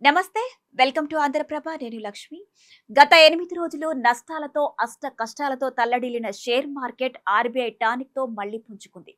నమస్తే welcome to Andhraprabha నేను లక్ష్మి గత 8 రోజులు నష్టాలతో అష్ట కష్టాలతో తల్లడిల్లిన షేర్ మార్కెట్ ఆర్బీఐ టానిక్ తో మళ్లీ పుంజుకుంది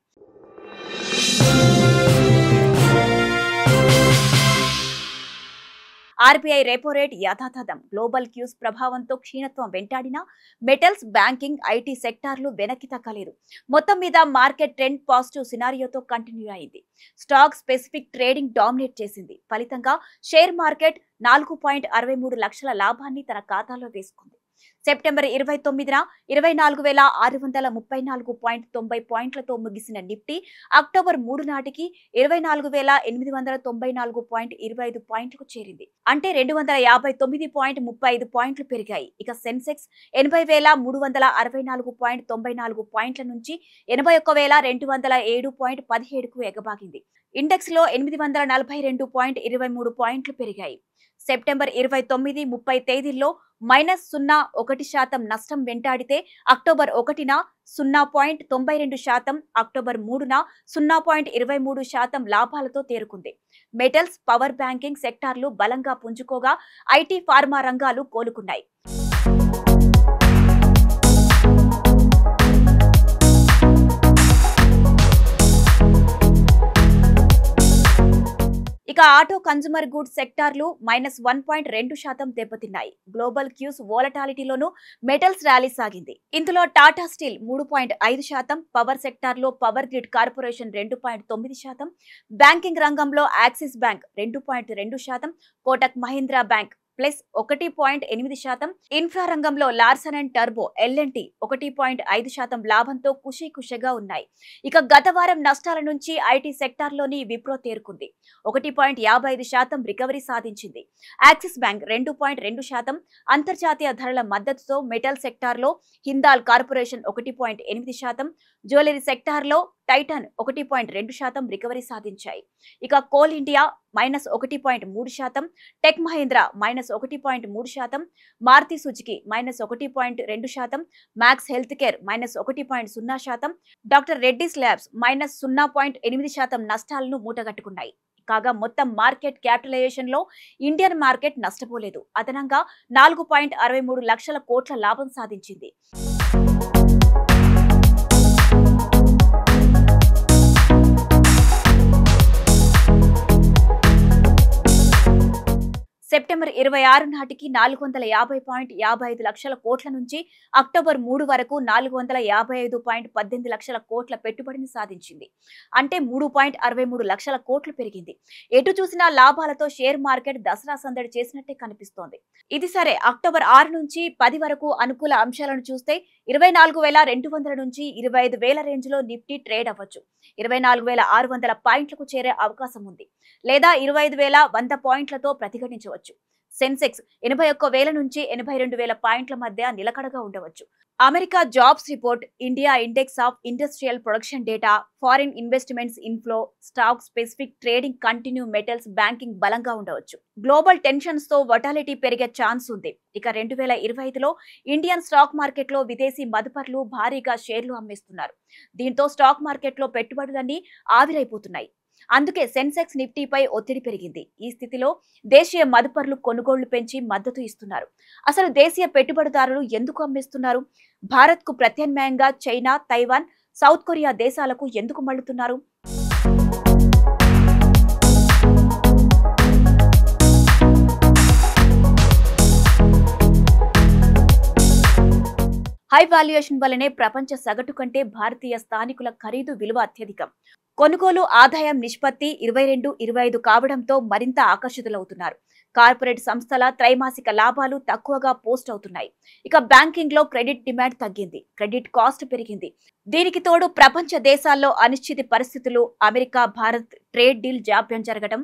ఆర్బీఐ రెపో రేట్ యథాతథం గ్లోబల్ క్యూస్ ప్రభావంతో క్షీణత్వం వెంటాడిన మెటల్స్ బ్యాంకింగ్ ఐటీ సెక్టార్లు వెనక్కి తగ్గలేదు మొత్తం మీద మార్కెట్ ట్రెండ్ పాజిటివ్ సినారియోతో కంటిన్యూ అయింది స్టాక్ స్పెసిఫిక్ ట్రేడింగ్ డామినేట్ చేసింది ఫలితంగా షేర్ మార్కెట్ 4.63 లక్షల లాభాన్ని తన ఖాతాలో వేసుకుంది సెప్టెంబర్ 29న 24,634.90 పాయింట్లతో ముగిసిన నిఫ్టీ అక్టోబర్ 3 నాటికి 24,894.25 పాయింట్లకు చేరింది అంటే 259.35 పాయింట్లు పెరిగాయి ఇక సెన్సెక్స్ 80,364.94 పాయింట్ల నుంచి 81,207.17కు ఎగబాకింది ఇండెక్స్ లో 842.23 పాయింట్లు పెరిగాయి సెప్టెంబర్ 29-30 తేదీల్లో -0.1% నష్టం వెంటాడితే అక్టోబర్ 1న 0.92%, అక్టోబర్ 3న 0.23% లాభాలతో తేరుకుంది మెటల్స్ పవర్ బ్యాంకింగ్ సెక్టార్లు బలంగా పుంజుకోగా ఐటీ ఫార్మా రంగాలు కోలుకున్నాయి ఇక ఆటో కన్స్యూమర్ గూడ్స్ సెక్టార్లు -1.2% దెబ్బతిన్నాయి గ్లోబల్ క్యూస్ వోలటాలిటీలోనూ మెటల్స్ ర్యాలీ సాగింది ఇందులో టాటా స్టీల్ 3.5%, పవర్ సెక్టార్లో పవర్ గ్రిడ్ కార్పొరేషన్ 2.9%, బ్యాంకింగ్ రంగంలో axis Bank 2.2%, Kotak Mahindra bank +1.8%, infra రంగంలో లార్సన్ అండ్ టర్బో L&T 1.5% లాభంతో ఖుషీగా ఉన్నాయి ఇక గత వారం నష్టాల నుంచి ఐటీ సెక్టార్లోని విప్రో తేరుకుంది 1.55% రికవరీ సాధించింది యాక్సిస్ బ్యాంక్ 2.2%, అంతర్జాతీయ ధరల మద్దతుతో మెటల్ సెక్టార్లో హిందాల్ కార్పొరేషన్ 1.8%, జ్యువెలరీ సెక్టార్లో టైటాన్ 1.2% రికవరీ సాధించాయి ఇక Coal India -1.3%, tech Mahindra -1.3%, Maruti Suzuki -1.2%, Max health care -1.0%, doctor Reddy's labs -0.8% నష్టాలను మూటగట్టుకున్నాయి కాగా మొత్తం మార్కెట్ క్యాపిటలైజేషన్ లో ఇండియన్ మార్కెట్ నష్టపోలేదు అదనంగా 4.63 లక్షల కోట్ల లాభం సాధించింది సెప్టెంబర్ 26 నాటికి 450.55 లక్షల కోట్ల నుంచి అక్టోబర్ 3 వరకు 455.18 లక్షల కోట్ల పెట్టుబడిని సాధించింది అంటే 3.63 లక్షల కోట్లు పెరిగింది ఎటు చూసినా లాభాలతో షేర్ మార్కెట్ దసరా సందడి చేసినట్టే కనిపిస్తోంది ఇది సరే అక్టోబర్ 6 నుంచి 10 వరకు అనుకూల అంశాలను చూస్తే 24,200 నుంచి 25,000 రేంజ్ లో నిఫ్టీ ట్రేడ్ అవ్వచ్చు 24,600 పాయింట్లకు చేరే అవకాశం ఉంది లేదా 25,100 పాయింట్లతో ప్రతిఘటించవచ్చు సెన్సెక్స్ 81,000 నుంచి 82,000 పాయింట్ల మధ్య నిలకడగా ఉండవచ్చు America jobs report India index of industrial production data foreign investments inflow stock specific trading continue metals banking బలంగా ఉండవచ్చు గ్లోబల్ టెన్షన్స్ తో వటాలిటీ పెరిగే ఛాన్స్ ఉంది ఇక 2025లో ఇండియన్ స్టాక్ మార్కెట్ లో విదేశీ మదుపర్లు భారీగా షేర్లు అమ్మేస్తున్నారు దీంతో స్టాక్ మార్కెట్ లో పెట్టుబడులన్నీ ఆవిరైపోతున్నాయి అందుకే సెన్సెక్స్ నిఫ్టీపై ఒత్తిడి పెరిగింది ఈ స్థితిలో దేశీయ మదుపర్లు కొనుగోళ్లు పెంచి మద్దతు ఇస్తున్నారు అసలు దేశీయ పెట్టుబడిదారులు ఎందుకు అమ్మేస్తున్నారు భారత్ కు ప్రత్యామ్నాయంగా చైనా తైవాన్ సౌత్ కొరియా దేశాలకు ఎందుకు మళ్లుతున్నారు హై వాల్యుయేషన్ వల్లనే ప్రపంచ సగటు కంటే భారతీయ స్థానికుల ఖరీదు విలువ అత్యధికం కొనుగోలు ఆదాయం నిష్పత్తి 22-25 కావడంతో మరింత ఆకర్షితులవుతున్నారు కార్పొరేట్ సంస్థల త్రైమాసిక లాభాలు తక్కువగా పోస్ట్ అవుతున్నాయి ఇక బ్యాంకింగ్ లో క్రెడిట్ డిమాండ్ తగ్గింది క్రెడిట్ కాస్ట్ పెరిగింది దీనికి తోడు ప్రపంచ దేశాల్లో అనిశ్చిత పరిస్థితులు అమెరికా భారత్ ట్రేడ్ డీల్ జాప్యం జరగడం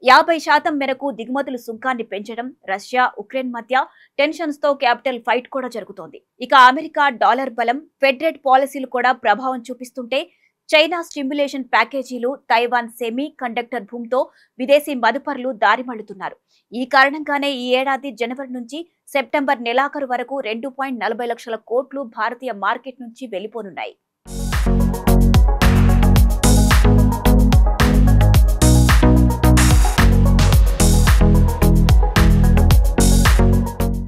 50% మేరకు దిగుమతుల సుంకాన్ని పెంచడం రష్యా ఉక్రెయిన్ మధ్య టెన్షన్స్ తో క్యాపిటల్ ఫైట్ కూడా జరుగుతోంది ఇక అమెరికా డాలర్ బలం ఫెడ్ రేట్ పాలసీలు కూడా ప్రభావం చూపిస్తుంటే చైనా స్టిమ్యులేషన్ ప్యాకేజీలు తైవాన్ సెమీ కండక్టర్ భూమితో విదేశీ మదుపర్లు దారిమళ్లుతున్నారు ఈ కారణంగానే ఈ ఏడాది జనవరి నుంచి సెప్టెంబర్ నెలాఖరు వరకు 2.40 లక్షల కోట్లు భారతీయ మార్కెట్ నుంచి వెళ్లిపోనున్నాయి